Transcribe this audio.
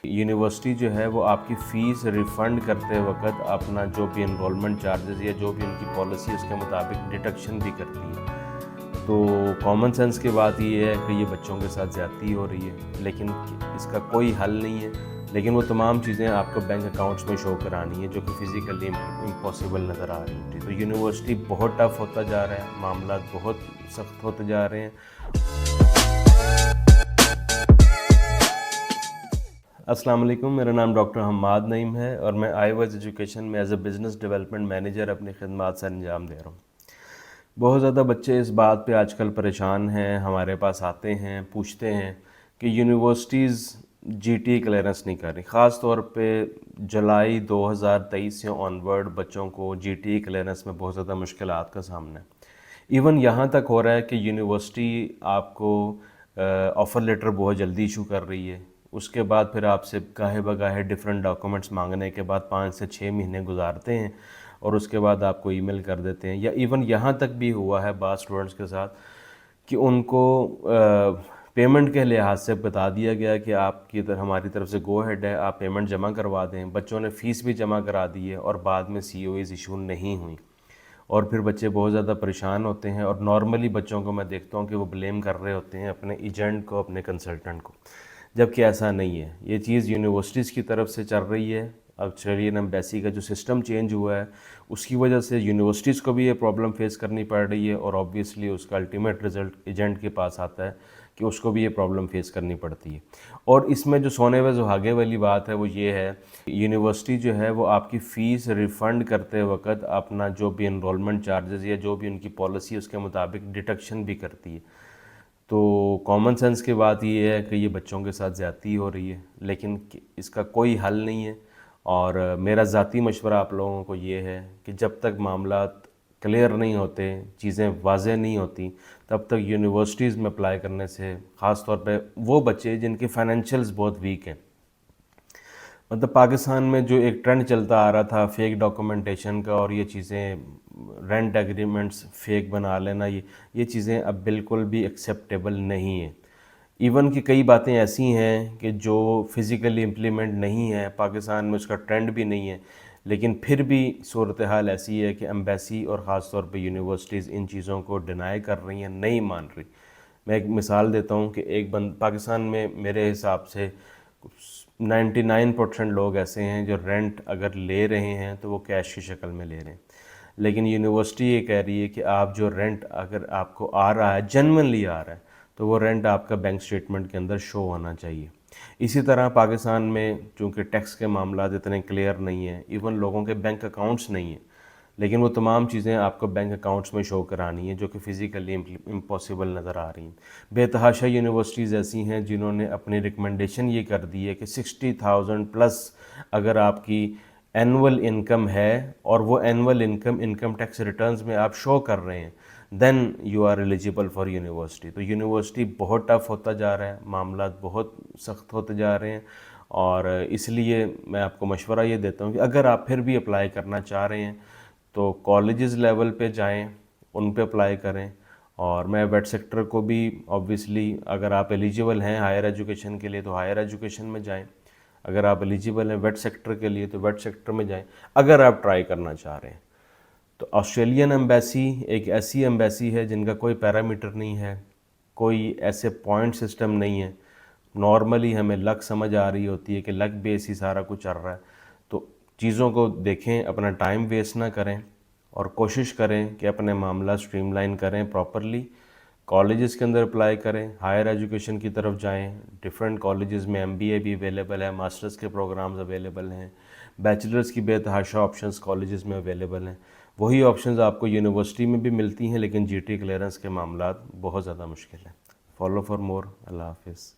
University جو ہے وہ آپ کی فیس ریفنڈ کرتے وقت اپنا جو بھی انرولمنٹ چارجز یا جو بھی ان کی پالیسی اس کے مطابق ڈیڈکشن بھی کرتی ہے. تو کامن سینس کی بات یہ ہے کہ یہ بچوں کے ساتھ زیادتی ہو رہی ہے، لیکن اس کا کوئی حل نہیں ہے. لیکن وہ تمام چیزیں آپ کو بینک اکاؤنٹس میں شو کرانی ہے جو کہ فزیکلی امپاسبل نظر آ رہی ہیں. تو یونیورسٹی بہت ٹف ہوتا جا رہا ہے، معاملات بہت سخت ہوتے جا رہے ہیں. السلام علیکم، میرا نام ڈاکٹر حماد نعیم ہے اور میں آئی وائز ایجوکیشن میں as a business development manager اپنی خدمات سے انجام دے رہا ہوں. بہت زیادہ بچے اس بات پہ آج کل پریشان ہیں، ہمارے پاس آتے ہیں، پوچھتے ہیں کہ یونیورسٹیز جی ٹی کلیئرنس نہیں کر رہی. خاص طور پہ جولائی 2023 سے آنورڈ بچوں کو جی ٹی کلیئرنس میں بہت زیادہ مشکلات کا سامنا ہے. ایون یہاں تک ہو رہا ہے کہ یونیورسٹی آپ کو آفر لیٹر بہت جلدی ایشو کر رہی ہے، اس کے بعد پھر آپ سے گاہے بگاہے ڈفرینٹ ڈاکومنٹس مانگنے کے بعد 5 سے 6 مہینے گزارتے ہیں اور اس کے بعد آپ کو ای میل کر دیتے ہیں. یا ایون یہاں تک بھی ہوا ہے بعض اسٹوڈنٹس کے ساتھ کہ ان کو پیمنٹ کے لحاظ سے بتا دیا گیا کہ آپ کی ہماری طرف سے گو ہیڈ ہے، آپ پیمنٹ جمع کروا دیں. بچوں نے فیس بھی جمع کرا دی ہے اور بعد میں سی او ایز ایشو نہیں ہوئی اور پھر بچے بہت زیادہ پریشان ہوتے ہیں. اور نارملی بچوں کو میں دیکھتا ہوں کہ وہ بلیم کر رہے ہوتے ہیں اپنے ایجنٹ کو، اپنے کنسلٹنٹ کو، جبکہ ایسا نہیں ہے. یہ چیز یونیورسٹیز کی طرف سے چل رہی ہے. آسٹریلین ایمبیسی کا جو سسٹم چینج ہوا ہے اس کی وجہ سے یونیورسٹیز کو بھی یہ پرابلم فیس کرنی پڑ رہی ہے اور آبویسلی اس کا الٹیمیٹ رزلٹ ایجنٹ کے پاس آتا ہے کہ اس کو بھی یہ پرابلم فیس کرنی پڑتی ہے. اور اس میں جو سونے و سہاگے والی بات ہے وہ یہ ہے، یونیورسٹی جو ہے وہ آپ کی فیس ریفنڈ کرتے وقت اپنا جو بھی انرولمنٹ چارجز یا جو بھی ان کی پالیسی اس کے مطابق ڈیڈکشن بھی کرتی ہے. تو کامن سینس کی بات یہ ہے کہ یہ بچوں کے ساتھ زیادتی ہو رہی ہے، لیکن اس کا کوئی حل نہیں ہے. اور میرا ذاتی مشورہ آپ لوگوں کو یہ ہے کہ جب تک معاملات کلیئر نہیں ہوتے، چیزیں واضح نہیں ہوتی، تب تک یونیورسٹیز میں اپلائی کرنے سے، خاص طور پہ وہ بچے جن کے فائنینشیلز بہت ویک ہیں. مطلب پاکستان میں جو ایک ٹرینڈ چلتا آ رہا تھا فیک ڈاکومنٹیشن کا اور یہ چیزیں رینٹ ایگریمنٹس فیک بنا لینا، یہ چیزیں اب بالکل بھی ایکسیپٹیبل نہیں ہیں. ایون کہ کئی باتیں ایسی ہیں کہ جو فزیکلی امپلیمنٹ نہیں ہے، پاکستان میں اس کا ٹرینڈ بھی نہیں ہے، لیکن پھر بھی صورتحال ایسی ہے کہ ایمبیسی اور خاص طور پہ یونیورسٹیز ان چیزوں کو ڈینائی کر رہی ہیں، نہیں مان رہی. میں ایک مثال دیتا ہوں کہ پاکستان میں میرے حساب سے 99% لوگ ایسے ہیں جو رینٹ اگر لے رہے ہیں تو وہ کیش کی شکل میں لے رہے ہیں. لیکن یونیورسٹی یہ کہہ رہی ہے کہ آپ جو رینٹ اگر آپ کو آ رہا ہے، جنونلی آ رہا ہے، تو وہ رینٹ آپ کا بینک سٹیٹمنٹ کے اندر شو ہونا چاہیے. اسی طرح پاکستان میں چونکہ ٹیکس کے معاملات اتنے کلیئر نہیں ہیں، ایون لوگوں کے بینک اکاؤنٹس نہیں ہیں، لیکن وہ تمام چیزیں آپ کو بینک اکاؤنٹس میں شو کرانی ہیں جو کہ فزیکلی امپاسبل نظر آ رہی ہیں. بے تحاشا یونیورسٹیز ایسی ہیں جنہوں نے اپنی ریکمنڈیشن یہ کر دی ہے کہ 60,000 پلس اگر آپ کی اینول انکم ہے اور وہ اینول انکم ٹیکس ریٹرنز میں آپ شو کر رہے ہیں، then you are eligible for university. تو یونیورسٹی بہت ٹف ہوتا جا رہا ہے، معاملات بہت سخت ہوتے جا رہے ہیں. اور اس لیے میں آپ کو مشورہ یہ دیتا ہوں کہ اگر آپ پھر بھی اپلائی کرنا چاہ رہے ہیں تو کالجز لیول پہ جائیں، ان پہ اپلائی کریں. اور میں ویٹ سیکٹر کو بھی آبویسلی اگر آپ ایلیجیبل ہیں ہائر ایجوکیشن کے لیے تو ہائر ایجوکیشن میں جائیں، اگر آپ ایلیجیبل ہیں ویٹ سیکٹر کے لیے تو ویٹ سیکٹر میں جائیں اگر آپ ٹرائی کرنا چاہ رہے ہیں. تو آسٹریلین ایمبیسی ایک ایسی ایمبیسی ہے جن کا کوئی پیرامیٹر نہیں ہے، کوئی ایسے پوائنٹ سسٹم نہیں ہے. نارملی ہمیں لک سمجھ آ رہی ہوتی ہے کہ لک بیس ہی سارا کچھ چل رہا ہے. تو چیزوں کو دیکھیں، اپنا ٹائم ویسٹ نہ کریں اور کوشش کریں کہ اپنے معاملہ سٹریم لائن کریں پراپرلی. کالجز کے اندر اپلائی کریں، ہائر ایجوکیشن کی طرف جائیں. ڈفرینٹ کالجز میں ایم بی اے بھی اویلیبل ہے، ماسٹرز کے پروگرامز اویلیبل ہیں، بیچلرز کی بے تحاشا آپشنز کالجز میں اویلیبل ہیں. وہی آپشنز آپ کو یونیورسٹی میں بھی ملتی ہیں، لیکن جی ٹی کلیئرنس کے معاملات بہت زیادہ مشکل ہیں. فالو فار مور. اللہ حافظ.